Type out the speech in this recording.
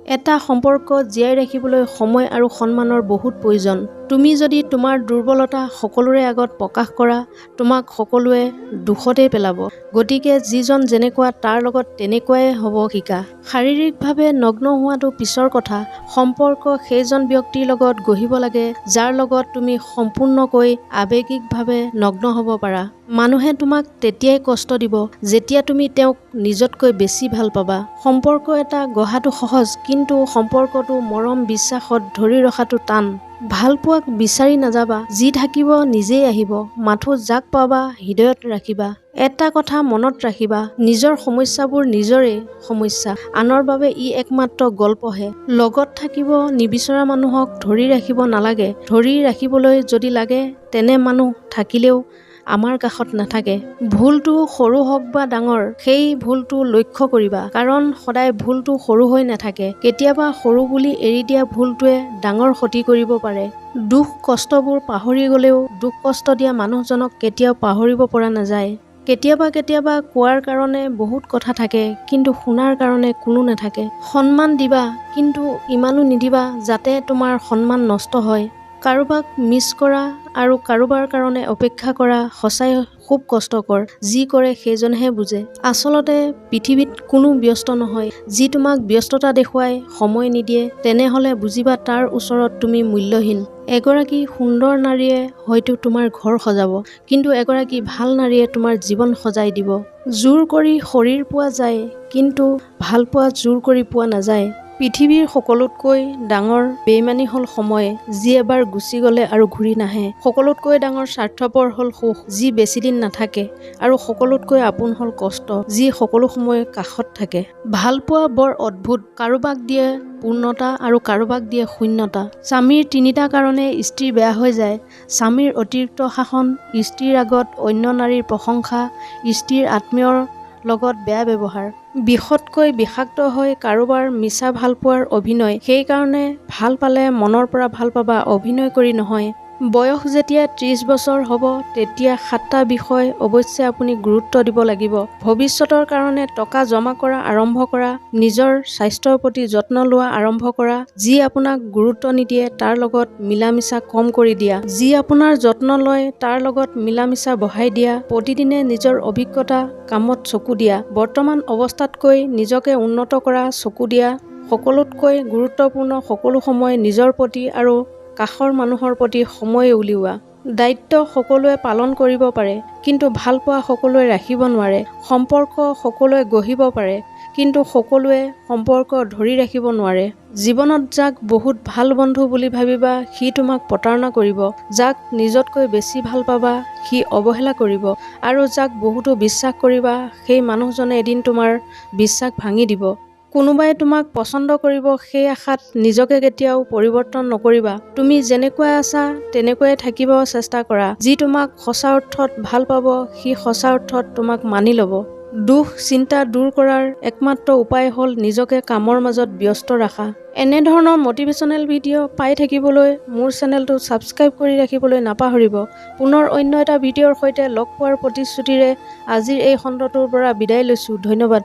এটা সম্পৰ্ক জীয়াই ৰাখিবলৈ সময় আৰু সন্মানৰ বহুত প্ৰয়োজন। তুমি যদি তোমাৰ দুৰ্বলতা সকলোৰে আগত প্ৰকাশ কৰা, তোমাক সকলোৱে দুখতেই পেলাব। গতিকে যিজন যেনেকুৱা তাৰ লগত তেনেকুৱাই হ'ব শিকা। শাৰীৰিকভাৱে নগ্ন হোৱাটো পিছৰ কথা, সম্পৰ্ক সেইজন ব্যক্তিৰ লগত গঢ়িব লাগে যাৰ লগত তুমি সম্পূৰ্ণকৈ আৱেগিকভাৱে নগ্ন হ'ব পাৰা। মানুহে তোমাক তেতিয়াই কষ্ট দিব যেতিয়া তুমি তেওঁক নিজতকৈ বেছি ভাল পাবা। সম্পৰ্ক এটা গঢ়াটো সহজ, কিন্তু সম্পৰ্কটো মৰম বিশ্বাসত ধৰি ৰখাটো টান। ভালপোৱাক বিচাৰি নাযাবা, যি থাকিব নিজেই আহিব। মাথো যাক পাবা হৃদয়ত ৰাখিবা। এটা কথা মনত ৰাখিবা, নিজৰ সমস্যাবোৰ নিজৰেই সমস্যা, আনৰ বাবে ই একমাত্ৰ গল্পহে। লগত থাকিব নিবিচৰা মানুহক ধৰি ৰাখিব নালাগে। ধৰি ৰাখিবলৈ যদি লাগে তেনে মানুহ থাকিলেও আমাৰ কাষত নাথাকে। ভুলটো সৰু হওক বা ডাঙৰ, সেই ভুলটো লক্ষ্য কৰিবা, কাৰণ সদায় ভুলটো সৰু হৈ নাথাকে। কেতিয়াবা সৰু বুলি এৰি দিয়া ভুলটোৱে ডাঙৰ ক্ষতি কৰিব পাৰে। দুখ কষ্টবোৰ পাহৰি গলেও দুখ কষ্ট দিয়া মানুহজনক কেতিয়াও পাহৰিব পৰা নাযায়। কেতিয়াবা কোৱাৰ কাৰণে বহুত কথা থাকে, কিন্তু শুনাৰ কাৰণে কোনো নাথাকে। সন্মান দিবা, কিন্তু ইমানো নিদিবা যাতে তোমাৰ সন্মান নষ্ট হয়। কাৰোবাক মিছ কৰা আৰু কাৰোবাৰ কাৰণে অপেক্ষা কৰা সঁচাই খুব কষ্টকৰ। যি কৰে সেইজনেহে বুজে। আচলতে পৃথিৱীত কোনো ব্যস্ত নহয়। যি তোমাক ব্যস্ততা দেখুৱাই সময় নিদিয়ে, তেনেহলে বুজিবা তাৰ ওচৰত তুমি মূল্যহীন। এগৰাকী সুন্দৰ নাৰীয়ে হয়তো তোমাৰ ঘৰ সজাব, কিন্তু এগৰাকী ভাল নাৰীয়ে তোমাৰ জীৱন সজাই দিব। জোৰ কৰি শৰীৰ পোৱা যায়, কিন্তু ভালপোৱা জোৰ কৰি পোৱা নাযায়। পৃথিৱীৰ সকলোতকৈ ডাঙৰ বেইমানি হ'ল সময়, যি এবাৰ গুচি গলে আৰু ঘূৰি নাহে। সকলোতকৈ ডাঙৰ স্বাৰ্থপৰ হ'ল সুখ, যি বেছিদিন নাথাকে। আৰু সকলোতকৈ আপোন হ'ল কষ্ট, যি সকলো সময় কাষত থাকে। ভালপোৱা বৰ অদ্ভুত, কাৰোবাক দিয়ে পূৰ্ণতা আৰু কাৰোবাক দিয়ে শূন্যতা। স্বামীৰ তিনিটা কাৰণে স্ত্ৰী বেয়া হৈ যায়: স্বামীৰ অতিৰিক্ত শাসন, স্ত্ৰীৰ আগত অন্য নাৰীৰ প্ৰশংসা, স্ত্ৰীৰ আত্মীয়ৰ লগত বেয়া ব্যৱহাৰ। বিষতকৈ বিষাক্ত হয় কাৰোবাৰ মিছা ভালপোৱাৰ অভিনয়। সেইকাৰণে ভাল পালে মনৰ পৰা ভাল পাবা, অভিনয় কৰি নহয়। বয়স যেতিয়া 30 বছৰ হ'ব, তেতিয়া 7টা বিষয় অৱশ্যে আপুনি গুৰুত্ব দিব লাগিব। ভৱিষ্যতৰ কাৰণে টকা জমা কৰা আৰম্ভ কৰা, নিজৰ স্বাস্থ্যৰ প্ৰতি যত্ন লোৱা আৰম্ভ কৰা, যি আপোনাক গুৰুত্ব নিদিয়ে তাৰ লগত মিলা-মিছা কম কৰি দিয়া, যি আপোনাৰ যত্ন লয় তাৰ লগত মিলা-মিছা বঢ়াই দিয়া, প্ৰতিদিনে নিজৰ অভিজ্ঞতা কামত চকু দিয়া, বৰ্তমান অৱস্থাতকৈ নিজকে উন্নত কৰা চকু দিয়া, সকলোতকৈ গুৰুত্বপূৰ্ণ সকলো সময় নিজৰ প্ৰতি আৰু কাষৰ মানুহৰ প্ৰতি সময় উলিওৱা। দায়িত্ব সকলোৱে পালন কৰিব পাৰে, কিন্তু ভালপোৱা সকলোৱে ৰাখিব নোৱাৰে। সম্পৰ্ক সকলোৱে গঢ়িব পাৰে, কিন্তু সকলোৱে সম্পৰ্ক ধৰি ৰাখিব নোৱাৰে। জীৱনত যাক বহুত ভাল বন্ধু বুলি ভাবিবা, সি তোমাক প্ৰতাৰণা কৰিব। যাক নিজতকৈ বেছি ভাল পাবা, সি অৱহেলা কৰিব। আৰু যাক বহুতো বিশ্বাস কৰিবা, সেই মানুহজনে এদিন তোমাৰ বিশ্বাস ভাঙি দিব। কোনোবাই তোমাক পচন্দ কৰিব সেই আশাত নিজকে কেতিয়াও পৰিৱৰ্তন নকৰিবা। তুমি যেনেকুৱা আছা তেনেকুৱাই থাকিব চেষ্টা কৰা। যি তোমাক সঁচা অৰ্থত ভাল পাব, সি সঁচা অৰ্থত তোমাক মানি ল'ব। দুখ চিন্তা দূৰ কৰাৰ একমাত্ৰ উপায় হ'ল নিজকে কামৰ মাজত ব্যস্ত ৰাখা। এনেধৰণৰ মটিভেশ্যনেল ভিডিঅ' পাই থাকিবলৈ মোৰ চেনেলটো ছাবস্ক্ৰাইব কৰি ৰাখিবলৈ নাপাহৰিব। পুনৰ অন্য এটা ভিডিঅ'ৰ সৈতে লগ পোৱাৰ প্ৰতিশ্ৰুতিৰে আজিৰ এই খণ্ডটোৰ পৰা বিদায় লৈছোঁ। ধন্যবাদ।